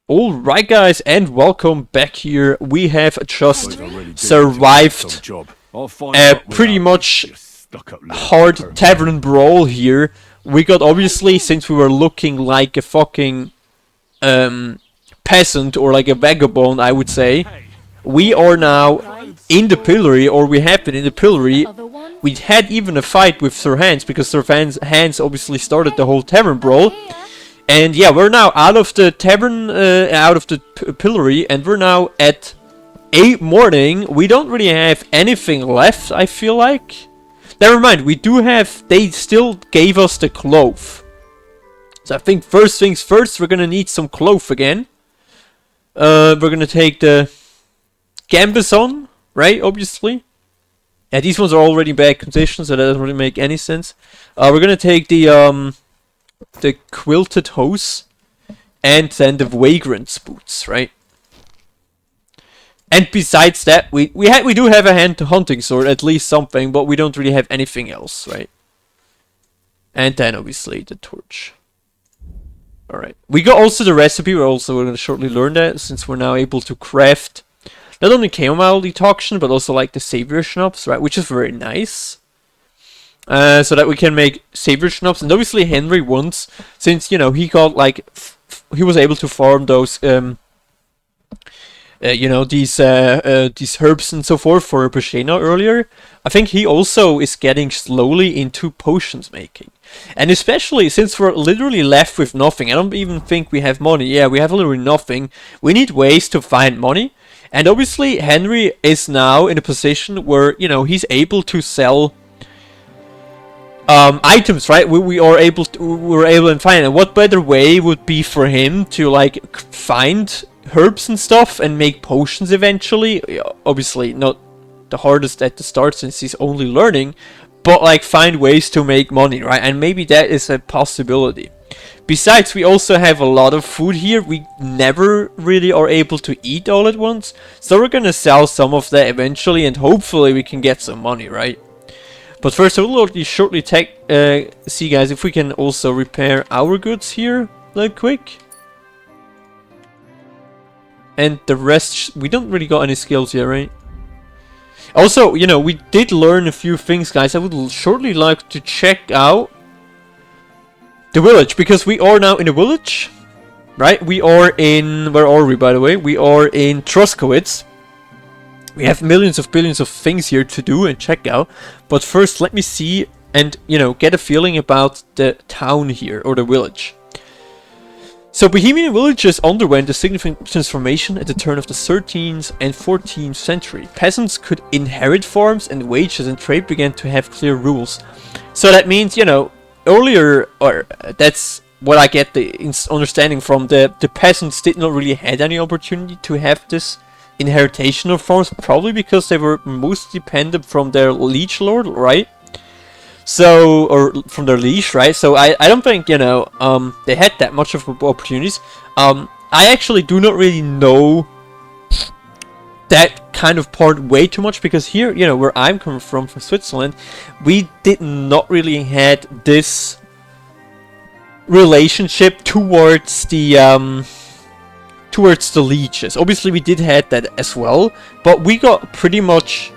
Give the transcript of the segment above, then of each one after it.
Alright guys, and welcome back here. We have just survived a pretty much hard tavern brawl here. We got, obviously, since we were looking like a fucking peasant or like a vagabond, I would say, we are now in the pillory, or we have been in the pillory. We had even a fight with Sir Hans, because Sir Hans obviously started the whole tavern brawl. And yeah, we're now out of the tavern, out of the pillory, and we're now at 8 morning. We don't really have anything left, I feel like. Never mind, we do have, they still gave us the cloth. So I think first things first, we're gonna need some cloth again. We're gonna take the Gambison, right, obviously. Yeah, these ones are already in bad condition, so that doesn't really make any sense. We're gonna take the quilted hose, and then the vagrant's boots, right? And besides that, we do have a hunting sword, at least something, but we don't really have anything else, right? And then obviously the torch. Alright. We got also the recipe, we're gonna shortly learn that, since we're now able to craft not only chamomile decoction, but also like the savior schnapps, right? Which is very nice. So that we can make savior schnapps, and obviously Henry once, since you know he got like he was able to farm those you know, these herbs and so forth for Bashena earlier. I think he also is getting slowly into potions making, and especially since we're literally left with nothing. I don't even think we have money. Yeah, we have literally nothing. We need ways to find money, and obviously Henry is now in a position where, you know, he's able to sell items, right? We're able to find, and what better way would be for him to like find herbs and stuff and make potions eventually? Obviously not the hardest at the start, since he's only learning, but like find ways to make money, right? And maybe that is a possibility. Besides, we also have a lot of food here. We never really are able to eat all at once, so we're gonna sell some of that eventually, and hopefully we can get some money, right? But first, I will shortly see, guys, if we can also repair our goods here, like quick. And the rest, we don't really got any skills here, right? Also, you know, we did learn a few things, guys. I would shortly like to check out the village, because we are now in a village, right? We are in, where are we, by the way? We are in Troskowitz. We have millions of billions of things here to do and check out. But first, let me see and, you know, get a feeling about the town here, or the village. So, Bohemian villages underwent a significant transformation at the turn of the 13th and 14th century. Peasants could inherit farms, and wages and trade began to have clear rules. So that means, you know, earlier, or that's what I get the understanding from, the peasants did not really had any opportunity to have this inheritation of farms, probably because they were most dependent from their liege lord, right? So, or from their liege, right? So I don't think, you know, they had that much of opportunities. I actually do not really know that kind of part way too much, because here, you know, where I'm coming from Switzerland, we did not really had this relationship towards the lieges. Obviously we did have that as well, but we got pretty much,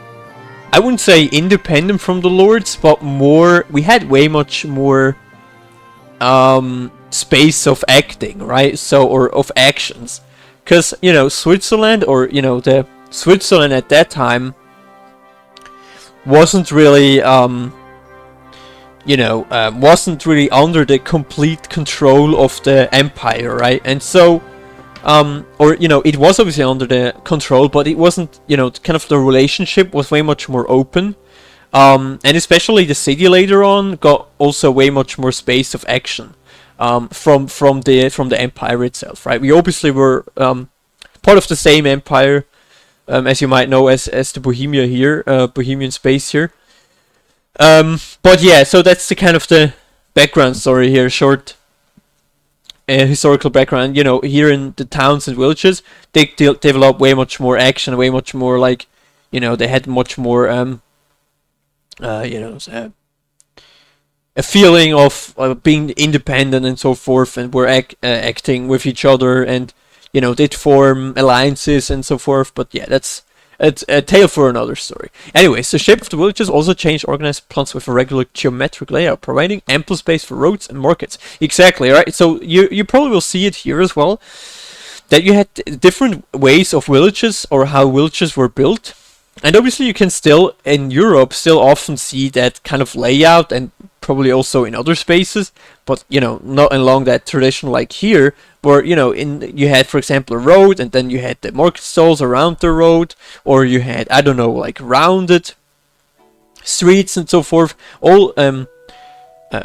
I wouldn't say independent from the lords, but more, we had way much more space of acting, right? So, or of actions, because, you know, Switzerland, or, you know, the Switzerland at that time wasn't really you know, wasn't really under the complete control of the empire, right? And so or, you know, it was obviously under the control, but it wasn't, you know, kind of the relationship was way much more open. And especially the city later on got also way much more space of action from the empire itself, right? We obviously were part of the same empire, as you might know, as the Bohemia here, Bohemian space here. But yeah, so that's the kind of the background story here, short historical background. You know, here in the towns and villages, they develop way much more action, way much more, like, you know, they had much more you know, a feeling of being independent and so forth, and were acting with each other, and you know, did form alliances and so forth. But yeah, it's a tale for another story. Anyway, so shape of the villages also changed organized plots with a regular geometric layout, providing ample space for roads and markets. Exactly, right? So you probably will see it here as well, that you had different ways of villages or how villages were built. And obviously you can still, in Europe, still often see that kind of layout, and probably also in other spaces, but, you know, not along that tradition like here, where, you know, you had, for example, a road, and then you had the market stalls around the road, or you had, I don't know, like rounded streets and so forth, all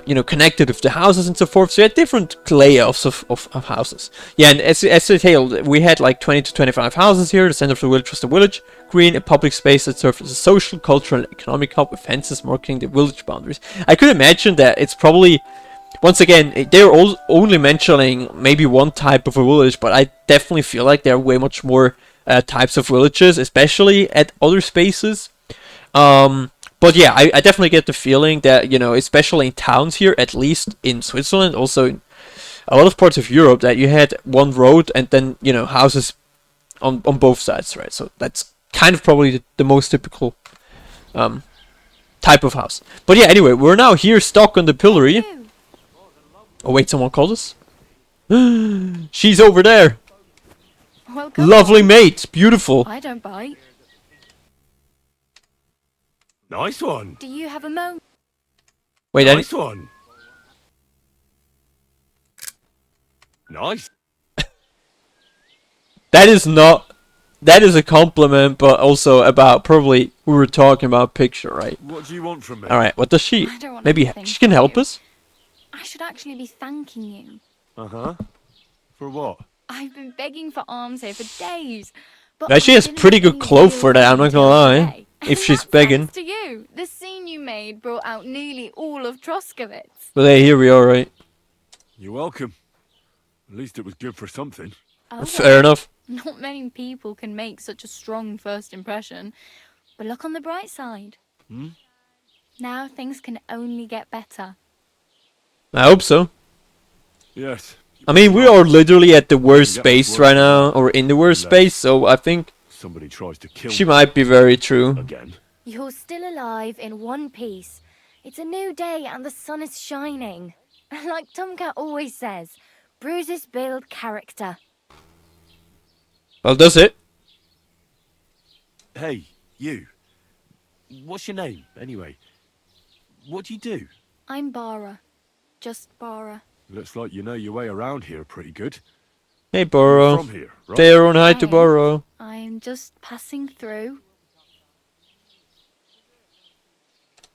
you know, connected with the houses and so forth. So you had different layouts of houses. Yeah, and as I tell, we had like 20 to 25 houses here. The center of the village was the village green, a public space that served as a social, cultural, and economic hub with fences marking the village boundaries. I could imagine that it's probably, once again, they're all only mentioning maybe one type of a village, but I definitely feel like there are way much more types of villages, especially at other spaces. But yeah, I definitely get the feeling that, you know, especially in towns here, at least in Switzerland, also in a lot of parts of Europe, that you had one road and then, you know, houses on both sides, right? So that's kind of probably the most typical type of house. But yeah, anyway, we're now here stuck on the pillory. Oh wait, someone called us? She's over there! Well, Lovely mate, beautiful. I don't bite. Nice one. Do you have a moment? Wait, Nice one. Nice. that is not... That is a compliment, but also about probably we were talking about picture, right? What do you want from me? Alright, what does she... I don't want Maybe anything she can from help you. us? I should actually be thanking you. Uh-huh. For what? I've been begging for alms here for days. But Now, she I has didn't pretty get good any clothes real for that, I'm not until gonna lie. today. If And she's that's begging. thanks to you. The scene you made brought out nearly all of Troskowitz. But hey, here we are, right? You're welcome. At least it was good for something. Oh, Fair enough. not many people can make such a strong first impression. But look on the bright side. Hmm? Now things can only get better. I hope so. Yes. I mean, we are literally at the worst Yeah, that's space worse right than now, that. or in the worst Unless space, so I think somebody tries to kill she me might be very true. again. You're still alive in one piece. It's a new day and the sun is shining. Like Tomcat always says, bruises build character. Well, does it? Hey, you. What's your name, anyway? What do you do? I'm Bara. Just Bara. Looks like you know your way around here pretty good. Hey, You're Burrow. from here, right? Say your own hi to Hey. Burrow. I'm just passing through.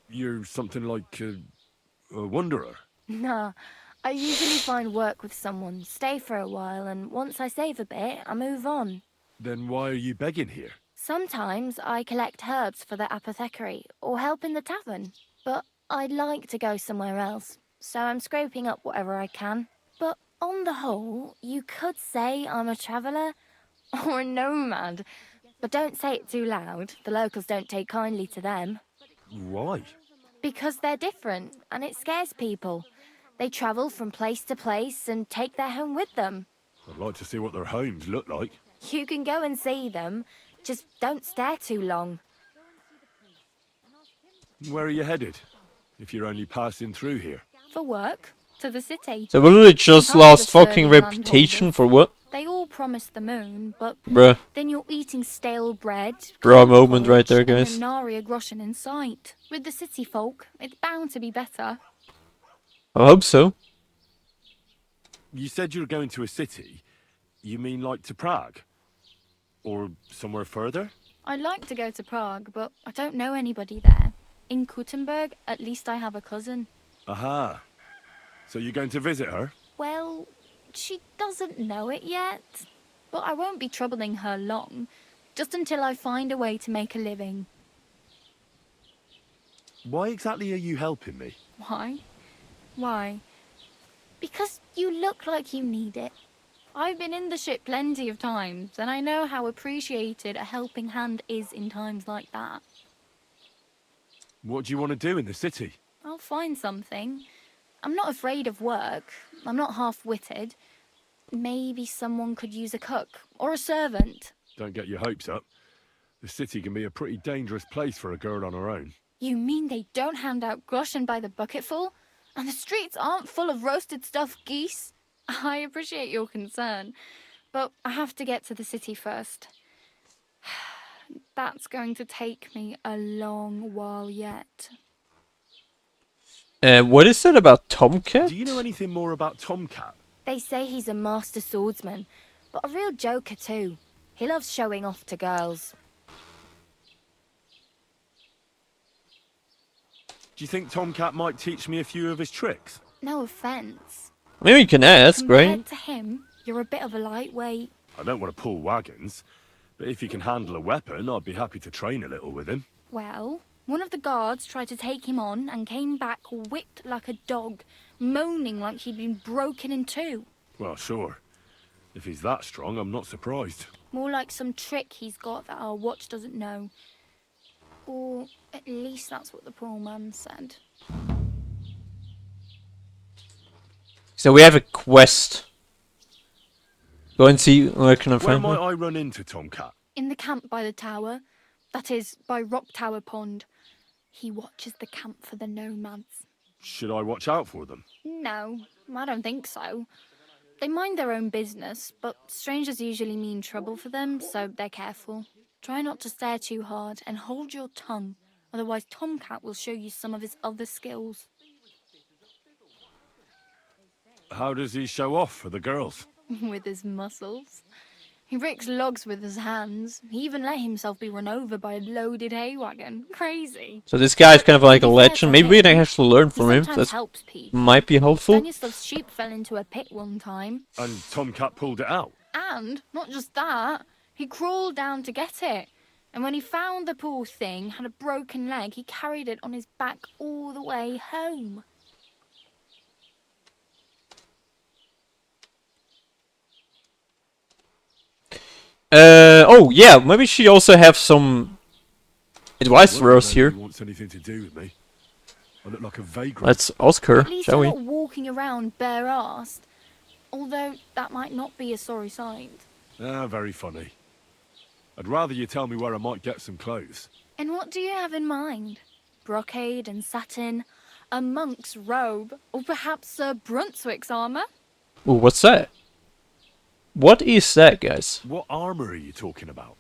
You're something like a wanderer. Nah, I usually find work with someone, stay for a while, and once I save a bit, I move on. Then why are you begging here? Sometimes I collect herbs for the apothecary or help in the tavern, but I'd like to go somewhere else, so I'm scraping up whatever I can. But on the whole, you could say I'm a traveller or a nomad, but don't say it too loud. The locals don't take kindly to them. Why? Because they're different, and it scares people. They travel from place to place and take their home with them. I'd like to see what their homes look like. You can go and see them, just don't stare too long. Where are you headed? If you're only passing through here. For work, to the city. So we literally just Sometimes lost the fucking surly reputation landholders. for what? They all promise the moon, but Bruh. then you're eating stale bread. Bro cold moment right there, porridge, guys. And nary a groschen in sight. With the city folk, it's bound to be better. I hope so. You said you were going to a city. You mean like to Prague? Or somewhere further? I'd like to go to Prague, but I don't know anybody there. In Kuttenberg, at least I have a cousin. Aha. So you're going to visit her? Well, she doesn't know it yet. But I won't be troubling her long. Just until I find a way to make a living. Why exactly are you helping me? Why? Why? Because you look like you need it. I've been in the ship plenty of times, and I know how appreciated a helping hand is in times like that. What do you want to do in the city? I'll find something. I'm not afraid of work. I'm not half-witted. maybe someone could use a cook or a servant. Don't get your hopes up. The city can be a pretty dangerous place for a girl on her own. You mean they don't hand out groschen by the bucketful? And the streets aren't full of roasted stuffed geese? I appreciate your concern, but I have to get to the city first. That's going to take me a long while yet. What is it about Tomcat? Do you know anything more about Tomcat? They say he's a master swordsman, but a real joker too. He loves showing off to girls. Do you think Tomcat might teach me a few of his tricks? No offence. Maybe you can ask, right? Compared to him, you're a bit of a lightweight. I don't want to pull wagons, but if he can handle a weapon, I'd be happy to train a little with him. Well, one of the guards tried to take him on and came back whipped like a dog, moaning like he'd been broken in two. Well, sure. If he's that strong, I'm not surprised. More like some trick he's got that our watch doesn't know. Or at least that's what the poor man said. So we have a quest. Go and see where can I Where find might her. I run into Tomcat? In the camp by the tower, that is, by Rock Tower Pond. He watches the camp for the nomads. Should I watch out for them? No, I don't think so. They mind their own business, but strangers usually mean trouble for them, so they're careful. Try not to stare too hard and hold your tongue, otherwise Tomcat will show you some of his other skills. How does he show off for the girls? With his muscles. He breaks logs with his hands. He even let himself be run over by a loaded hay wagon. Crazy. So this guy's kind of like a To be fair legend. to Maybe we him, can actually learn He from him. sometimes That helps people. might be helpful. Stanislav's sheep fell into a pit one time. And Tomcat pulled it out. And, not just that, he crawled down to get it. And when he found the poor thing had a broken leg, he carried it on his back all the way home. Oh yeah, maybe she also have some advice for us here. He wants anything to do with me. I look like a vagrant. Let's ask her, At least shall you're we? not walking around bare-assed. Although that might not be a sorry sight. Ah, very funny. I'd rather you tell me where I might get some clothes. And what do you have in mind? Brocade and satin, a monk's robe, or perhaps Sir Brunswick's armour? Ooh, what's that? What is that, guys? What armour are you talking about?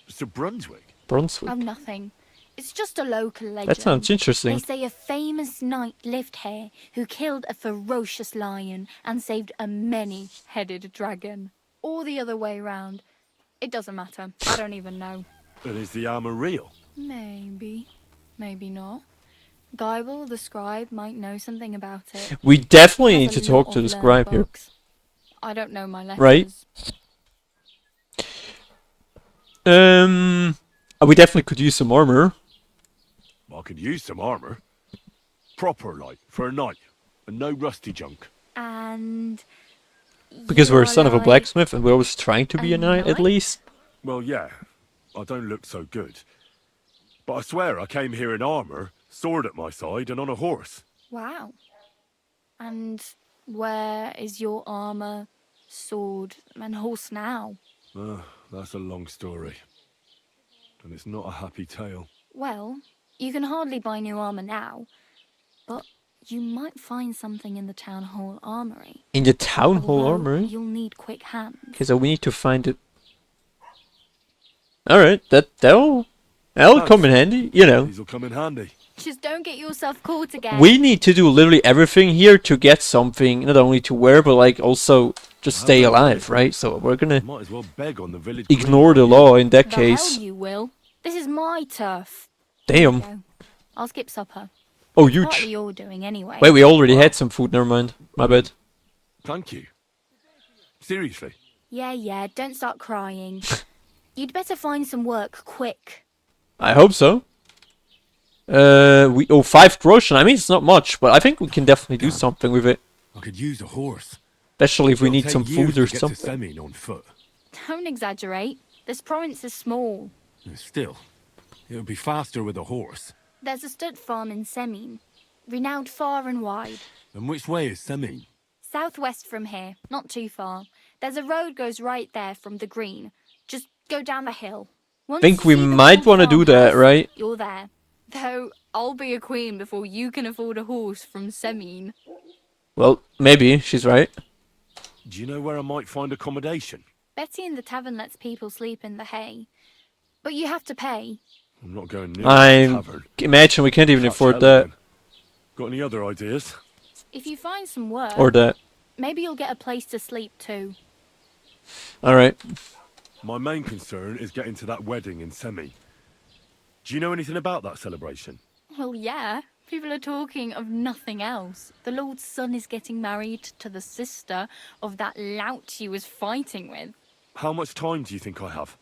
Sir Brunswick? Brunswick. Oh, nothing. It's just a local legend. That sounds They interesting. say a famous knight lived here who killed a ferocious lion and saved a many-headed dragon. Or the other way round. It doesn't matter. I don't even know. And is the armour real? Maybe. Maybe not. Geibel, the scribe, might know something about it. We definitely need Has to a lot talk to of the learned scribe here. books. I don't know my letters. Right. We definitely could use some armor. I could use some armour. Proper, like, for a night. And no rusty junk. And... Because we're a you're son of a like blacksmith and we're always trying to be a knight at knight? least. Well, yeah. I don't look so good. But I swear I came here in armour, sword at my side, and on a horse. Wow. And where is your armour, sword, and horse now? That's a long story. And it's not a happy tale. Well, you can hardly buy new armour now, but you might find something in the town hall armoury. In the town hall Although armory? You'll need quick hands. Okay, so we need to find it. Alright, that'll come in handy, you know. These will come in handy. Just don't get yourself caught again. We need to do literally everything here to get something, not only to wear, but like also just stay alive, right? So we're gonna Might as well beg on the village. ignore the green. law in that The case. hell you will. This is my turf. Damn. Go. I'll skip supper. Oh, Partly huge. you're doing anyway. Wait, we already had some food, never mind. My bad. Thank you. Seriously. Yeah, don't start crying. You'd better find some work quick. I hope so. 5 groschen. I mean, it's not much, but I think we can definitely do something with it. I could use a horse. Especially if we It'll need take some years food or to get something. to Semin on foot. Don't exaggerate. This province is small. Still, it would be faster with a horse. There's a stud farm in Semin, renowned far and wide. And which way is Semin? Southwest from here, not too far. There's a road goes right there from the green. Just go down the hill. Once Think you we see the might full want to do that, farmhouse, right? You're there. Though I'll be a queen before you can afford a horse from Semine. Well, maybe. She's right. Do you know where I might find accommodation? Betty in the tavern lets people sleep in the hay. But you have to pay. I'm not going near I the tavern. imagine we can't even Catch afford hell that. again. Got any other ideas? If you find some work, Or that. maybe you'll get a place to sleep too. Alright. My main concern is getting to that wedding in Semi. Do you know anything about that celebration? Well, yeah. People are talking of nothing else. The Lord's son is getting married to the sister of that lout he was fighting with. How much time do you think I have?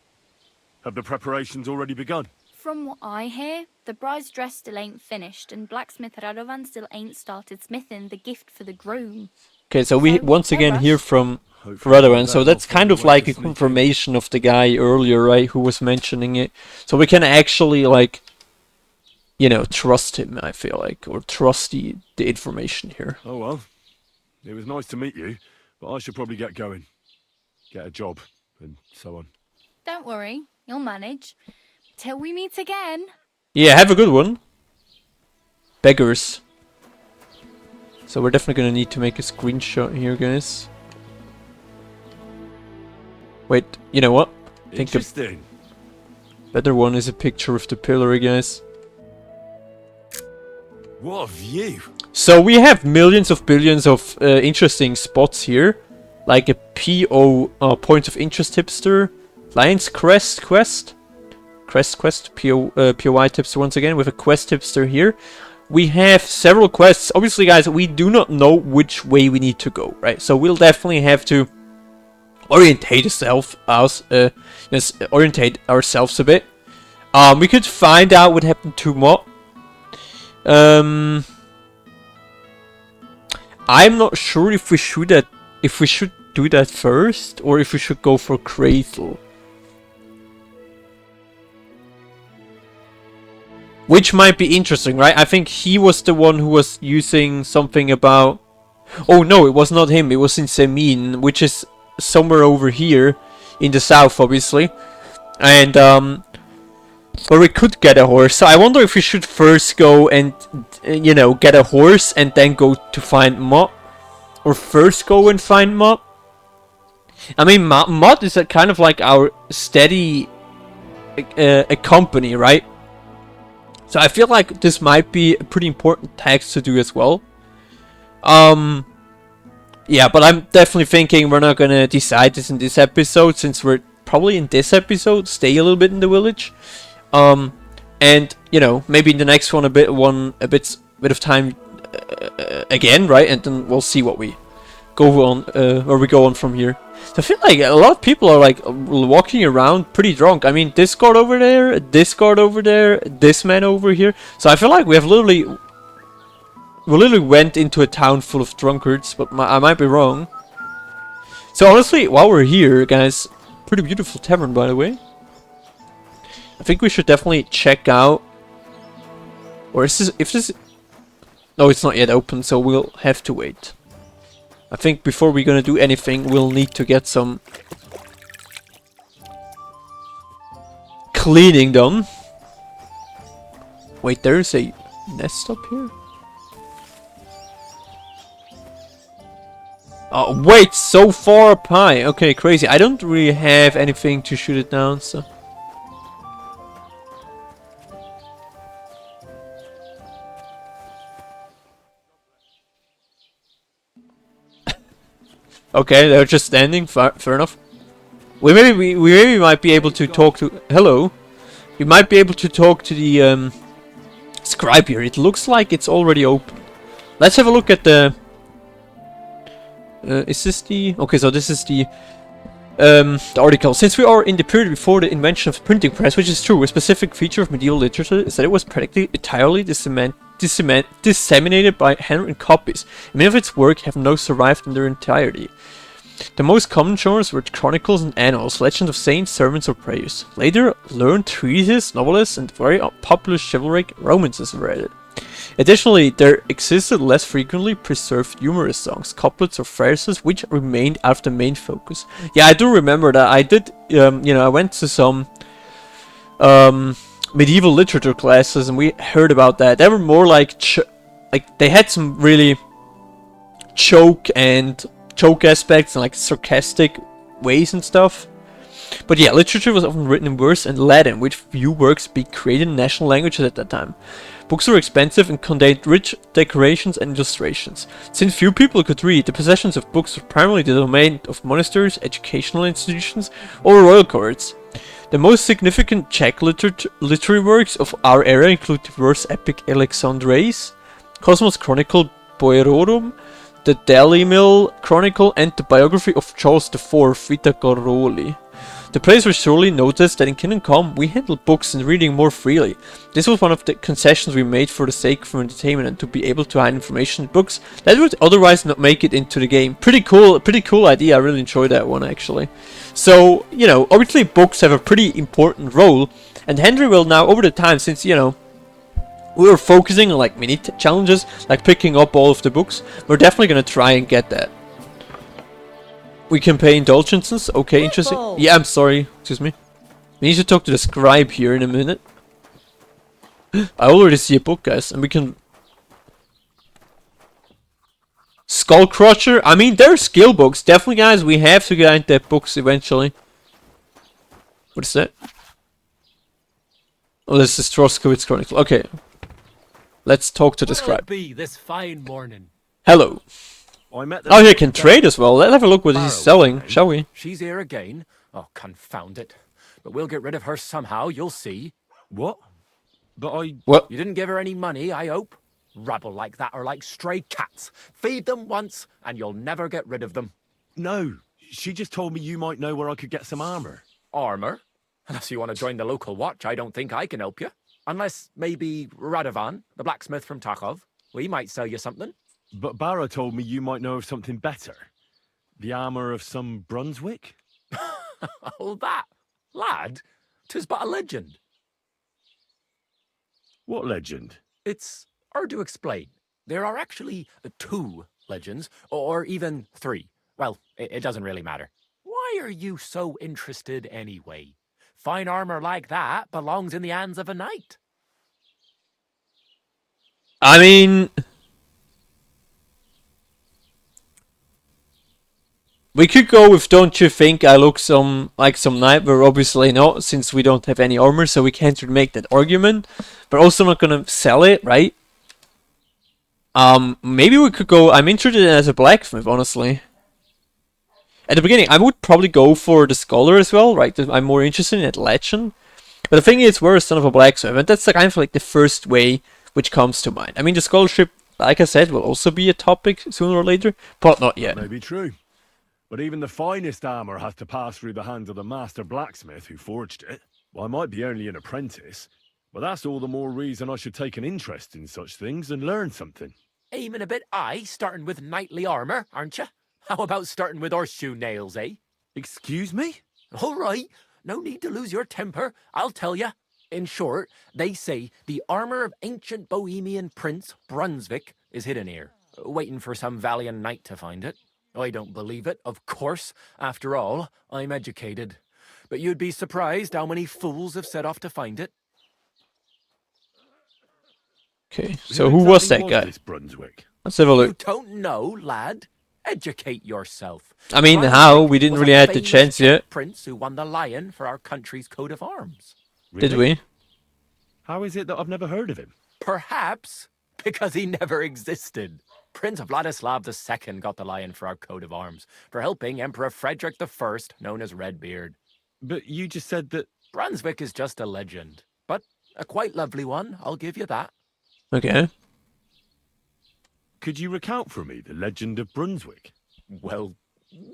Have the preparations already begun? From what I hear, the bride's dress still ain't finished, and blacksmith Radovan still ain't started smithing the gift for the groom. Okay, so we So, once no again rush. hear from Hopefully Radovan. by So then that's I'll find kind of a way like to a sneak in. confirmation of the guy earlier, right? Who was mentioning it. So we can actually, like, you know, trust him, I feel like. Or trust the information here. Oh well. It was nice to meet you, but I should probably get going. Get a job, and so on. Don't worry, you'll manage. Till we meet again. Yeah, have a good one. Beggars. So we're definitely gonna need to make a screenshot here, guys. Wait, you know what? I think a Interesting. better one is a picture of the pillar, guys. What a view. So we have millions of billions of interesting spots here. Like a PO, point of interest tipster. Lion's Crest quest. Crest quest, POI tipster once again with a quest tipster here. We have several quests. Obviously, guys, we do not know which way we need to go, right? So we'll definitely have to orientate orientate ourselves a bit. We could find out what happened to Mo. I'm not sure if we should do that first or if we should go for Cradle. Which might be interesting, right? I think he was the one who was using something about... Oh no, it was not him. It was in Semine, which is somewhere over here in the south, obviously. And, where we could get a horse. So I wonder if we should first go and, you know, get a horse and then go to find Mott. Or first go and find Mott. I mean, Mott is a kind of like our steady a company, right? So I feel like this might be a pretty important task to do as well. Yeah, but I'm definitely thinking we're not gonna decide this in this episode, since we're probably in this episode stay a little bit in the village. And you know, maybe in the next one a bit of time again, right? And then we'll see what we go on, where we go on from here. So I feel like a lot of people are like walking around pretty drunk. I mean, this guard over there, this guard over there, this man over here. So I feel like we literally went into a town full of drunkards, but I might be wrong. So honestly, while we're here, guys, pretty beautiful tavern, by the way. I think we should definitely check out. Or is this, if this... No, it's not yet open, so we'll have to wait. I think before we're gonna do anything, we'll need to get some cleaning done. Wait, there's a nest up here? Oh, wait, so far up high. Okay, crazy. I don't really have anything to shoot it down, so... Okay, they're just standing. Fair enough. We maybe might be able to talk to... Hello. We might be able to talk to the scribe here. It looks like it's already open. Let's have a look at the... is this the... Okay, so this is the article. Since we are in the period before the invention of the printing press, which is true, a specific feature of medieval literature is that it was practically entirely disseminated by handwritten copies. Many of its work have now survived in their entirety. The most common genres were chronicles and annals, legends of saints, sermons, or prayers. Later, learned treatises, novels, and very popular chivalric romances were added. Additionally, there existed less frequently preserved humorous songs, couplets or verses, which remained out of the main focus. Yeah, I do remember that. I did, I went to some medieval literature classes, and we heard about that. They were more like, they had some really joke aspects and like sarcastic ways and stuff. But yeah, literature was often written in verse and Latin, with few works being created in national languages at that time. Books were expensive and contained rich decorations and illustrations. Since few people could read, the possessions of books were primarily the domain of monasteries, educational institutions, or royal courts. The most significant Czech literary works of our era include the verse epic Alexandres, Cosmos Chronicle Boerorum, the Daily Mill Chronicle, and the biography of Charles IV, Vita Caroli. The players were surely noticed that in Kingdom Come we handled books and reading more freely. This was one of the concessions we made for the sake of entertainment and to be able to hide information in books that would otherwise not make it into the game. Pretty cool idea. I really enjoyed that one actually. So, obviously books have a pretty important role, and Henry will now, over the time, since, we were focusing on like mini challenges, like picking up all of the books, we're definitely gonna try and get that. We can pay indulgences. Okay, interesting. Yeah, I'm sorry. Excuse me. We need to talk to the scribe here in a minute. I already see a book, guys, and we can... Skullcrusher. I mean, they're skill books. Definitely, guys, we have to get into books eventually. What is that? Oh, this is Troskowitz Chronicle. Okay. Let's talk to the scribe. Be this fine morning. Hello. Oh, he can trade as well. Let's have a look what he's selling, shall we? She's here again. Oh, confound it. But we'll get rid of her somehow, you'll see. What? But What? You didn't give her any money, I hope? Rabble like that are like stray cats. Feed them once, and you'll never get rid of them. No, she just told me you might know where I could get some armor. Armor? Unless you want to join the local watch, I don't think I can help you. Unless, maybe, Radovan, the blacksmith from Takov. We might sell you something. But Barra told me you might know of something better. The armor of some Brunswick? Oh, that. Lad, 'tis but a legend. What legend? It's hard to explain. There are actually 2 legends, or even 3. Well, it doesn't really matter. Why are you so interested anyway? Fine armor like that belongs in the hands of a knight. I mean... We could go with don't you think I look like some knight, but obviously not, since we don't have any armor, so we can't really make that argument. But also not gonna sell it, right? Maybe we could go... I'm interested in as a blacksmith, honestly. At the beginning, I would probably go for the scholar as well, right? I'm more interested in that legend. But the thing is, we're a son of a blacksmith, and that's kind of like the first way which comes to mind. I mean, the scholarship, like I said, will also be a topic sooner or later, but not yet. That may be true. But even the finest armor has to pass through the hands of the master blacksmith who forged it. Well, I might be only an apprentice, but that's all the more reason I should take an interest in such things and learn something. Aiming a bit high, starting with knightly armor, aren't you? How about starting with horseshoe nails, eh? Excuse me? All right, no need to lose your temper, I'll tell you. In short, they say the armor of ancient bohemian prince Brunswick is hidden here, waiting for some valiant knight to find it. I don't believe it, of course. After all, I'm educated. But you'd be surprised how many fools have set off to find it. Okay, so who was that guy? This Brunswick? Let's have a You look. don't know, lad? Educate yourself. I mean, Brunswick how? We didn't was really a have the famous chance Czech yet. prince who won the lion for our country's coat of arms. Did we? How is it that I've never heard of him? Perhaps because he never existed. Prince Vladislav II got the lion for our coat of arms for helping Emperor Frederick I, known as Redbeard. But you just said that... Brunswick is just a legend, but a quite lovely one, I'll give you that. Okay. Could you recount for me the legend of Brunswick? Well,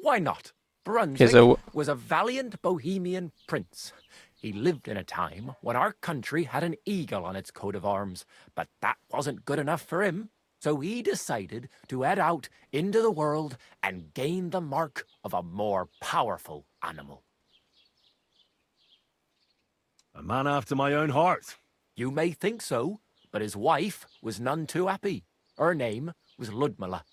why not? Brunswick was a valiant bohemian prince. He lived in a time when our country had an eagle on its coat of arms, but that wasn't good enough for him. So he decided to head out into the world and gain the mark of a more powerful animal. A man after my own heart. You may think so, But his wife was none too happy. Her name was Ludmilla,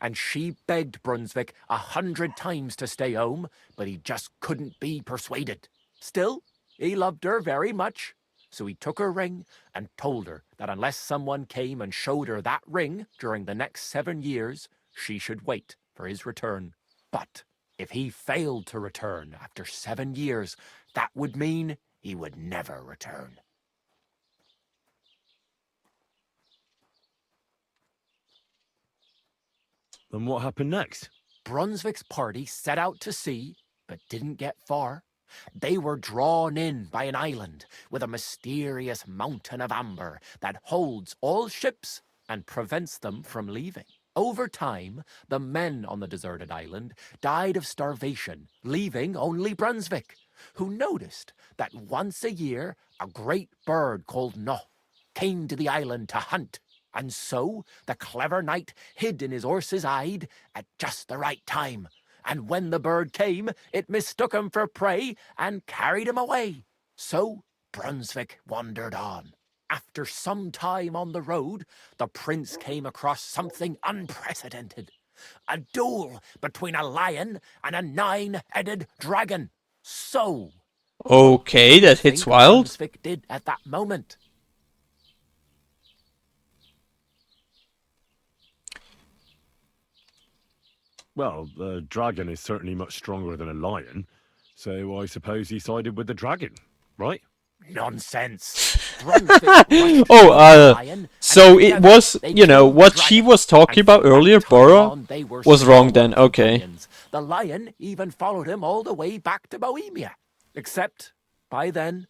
and she begged Brunswick 100 times to stay home, but he just couldn't be persuaded. Still, he loved her very much, so he took her ring and told her that unless someone came and showed her that ring during the next 7 years, she should wait for his return. But if he failed to return after 7 years, that would mean he would never return. Then what happened next? Brunswick's party set out to sea, but didn't get far. They were drawn in by an island with a mysterious mountain of amber that holds all ships and prevents them from leaving. Over time, the men on the deserted island died of starvation, leaving only Brunswick, who noticed that once a year a great bird called No came to the island to hunt. And so the clever knight hid in his horse's hide at just the right time. And when the bird came, it mistook him for prey and carried him away. So Brunswick wandered on. After some time on the road, the prince came across something unprecedented. A duel between a lion and a 9-headed dragon. So, Okay, that hits think wild. Brunswick did at that moment. Well, the dragon is certainly much stronger than a lion, so I suppose he sided with the dragon, right? Nonsense. Brunswick rushed Oh, the lion, so and it together was, they you know, killed the what she dragon. was talking And about from that earlier, time Bora, on, they were was wrong sworn then, okay. companions. The lion even followed him all the way back to Bohemia. Except, by then,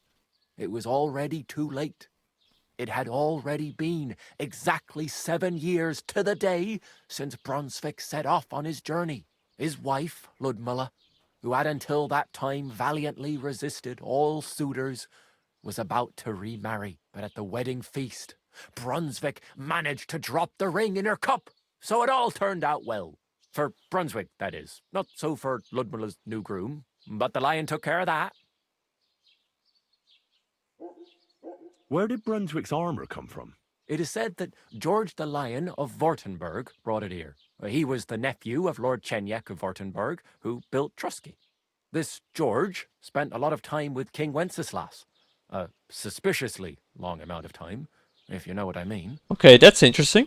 it was already too late. It had already been exactly 7 years to the day since Brunswick set off on his journey. His wife, Ludmilla, who had until that time valiantly resisted all suitors, was about to remarry. But at the wedding feast, Brunswick managed to drop the ring in her cup. So it all turned out well. For Brunswick, that is. Not so for Ludmilla's new groom, but the lion took care of that. Where did Brunswick's armor come from? It is said that George the Lion of Württemberg brought it here. He was the nephew of Lord Chenyek of Württemberg, who built Trusky. This George spent a lot of time with King Wenceslas. A suspiciously long amount of time, if you know what I mean. Okay, that's interesting.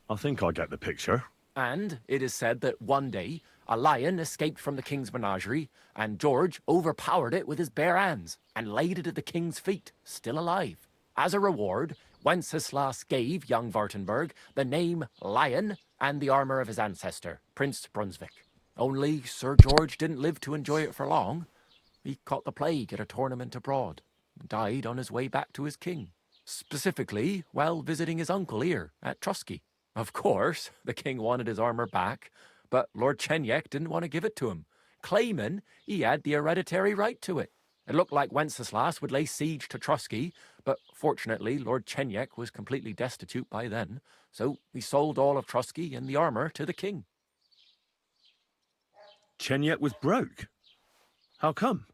I think I get the picture. And it is said that one day, a lion escaped from the king's menagerie, and George overpowered it with his bare hands and laid it at the king's feet, still alive. As a reward, Wenceslas gave young Württemberg the name Lion and the armor of his ancestor, Prince Brunswick. Only Sir George didn't live to enjoy it for long. He caught the plague at a tournament abroad, and died on his way back to his king. Specifically, while visiting his uncle here at Trusky. Of course, the king wanted his armor back, but Lord Chenyek didn't want to give it to him, claiming he had the hereditary right to it. It looked like Wenceslas would lay siege to Trusky, but fortunately Lord Chenyek was completely destitute by then, so he sold all of Trusky and the armor to the king. Chenyek was broke. How come?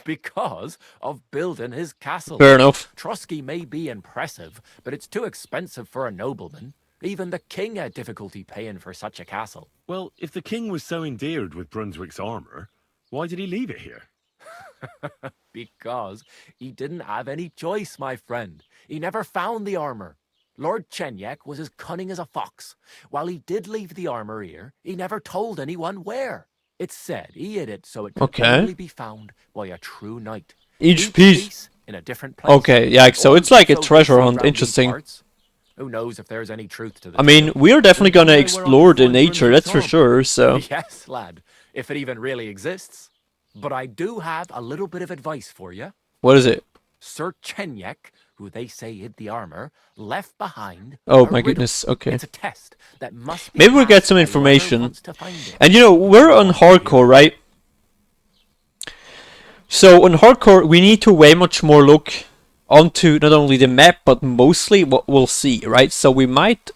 Because of building his castle. Fair enough. Trusky may be impressive, but it's too expensive for a nobleman. Even the king had difficulty paying for such a castle. Well, if the king was so endeared with Brunswick's armor, why did he leave it here? Because he didn't have any choice, my friend. He never found the armor. Lord Chenyek was as cunning as a fox. While he did leave the armor here, he never told anyone where. It's said he hid it so it could Okay. only be found by a true knight. Each piece. In a different place. Okay, yeah, so Or it's like a so they treasure say hunt. around these Interesting. parts. Who knows if there's any truth to this? I mean, we're definitely gonna explore the nature, that's for sure, so... Yes, lad, if it even really exists. But I do have a little bit of advice for you. What is it? Sir Chenyek, who they say hid the armor, left behind Oh a my riddle. goodness, okay. It's a test that must be Maybe we'll get passed some by whoever information. wants to find it. And you know, we're on hardcore, right? So on hardcore, we need to way much more look onto not only the map, but mostly what we'll see, right? So we might,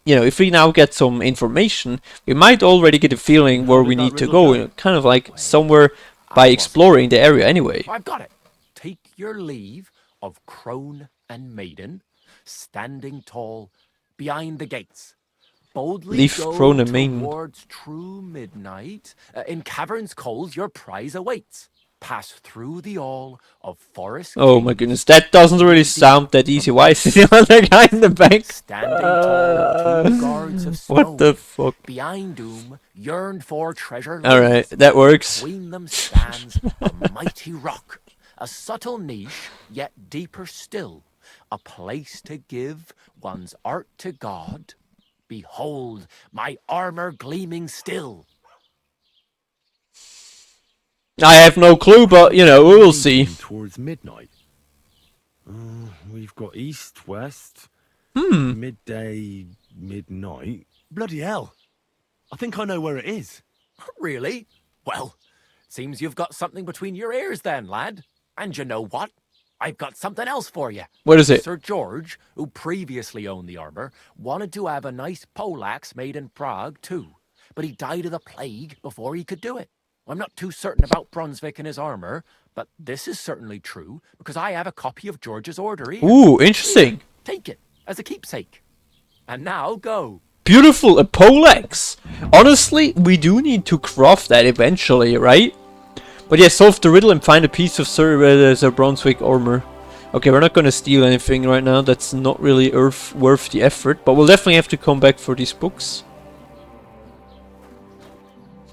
you know, if we now get some information, we might already get a feeling where we need to go, kind of like somewhere by exploring the area anyway. I've got it. Take your leave of crone and maiden, standing tall behind the gates. Boldly Leaf go Crone and Maiden. towards true midnight. In caverns cold your prize awaits. Pass through the all of forest. Oh my caves, goodness, that doesn't really sound that easy. Why is the other guy in the bank? standing tall, two guards of stone. What the fuck? Behind doom, yearned for treasure. Alright, lays. that works. Between them stands a mighty rock, a subtle niche, yet deeper still, a place to give one's art to God. Behold, my armor gleaming still. I have no clue, but you know, we will see. Towards midnight. We've got east, west, Hmm. midday, midnight. Bloody hell. I think I know where it is. Really? Well, seems you've got something between your ears then, lad. And you know what? I've got something else for you. What is it? Sir George, who previously owned the armor, wanted to have a nice poleaxe made in Prague too, but he died of the plague before he could do it. I'm not too certain about Brunswick and his armor, but this is certainly true because I have a copy of George's order here. Ooh, interesting. Take it as a keepsake. And now go. Beautiful, a poleaxe. Honestly, we do need to craft that eventually, right? But yeah, solve the riddle and find a piece of Sir Brunswick armor. Okay, we're not gonna steal anything right now. That's not really worth the effort. But we'll definitely have to come back for these books.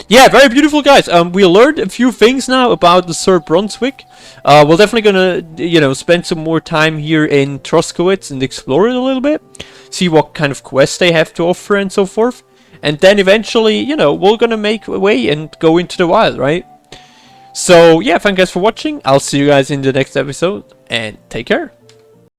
Yeah, very beautiful, guys. We learned a few things now about the Sir Brunswick. We're definitely gonna, you know, spend some more time here in Troskowitz and explore it a little bit. See what kind of quests they have to offer and so forth. And then eventually, you know, we're gonna make a way and go into the wild, right? So, yeah, thank you guys for watching. I'll see you guys in the next episode, and take care.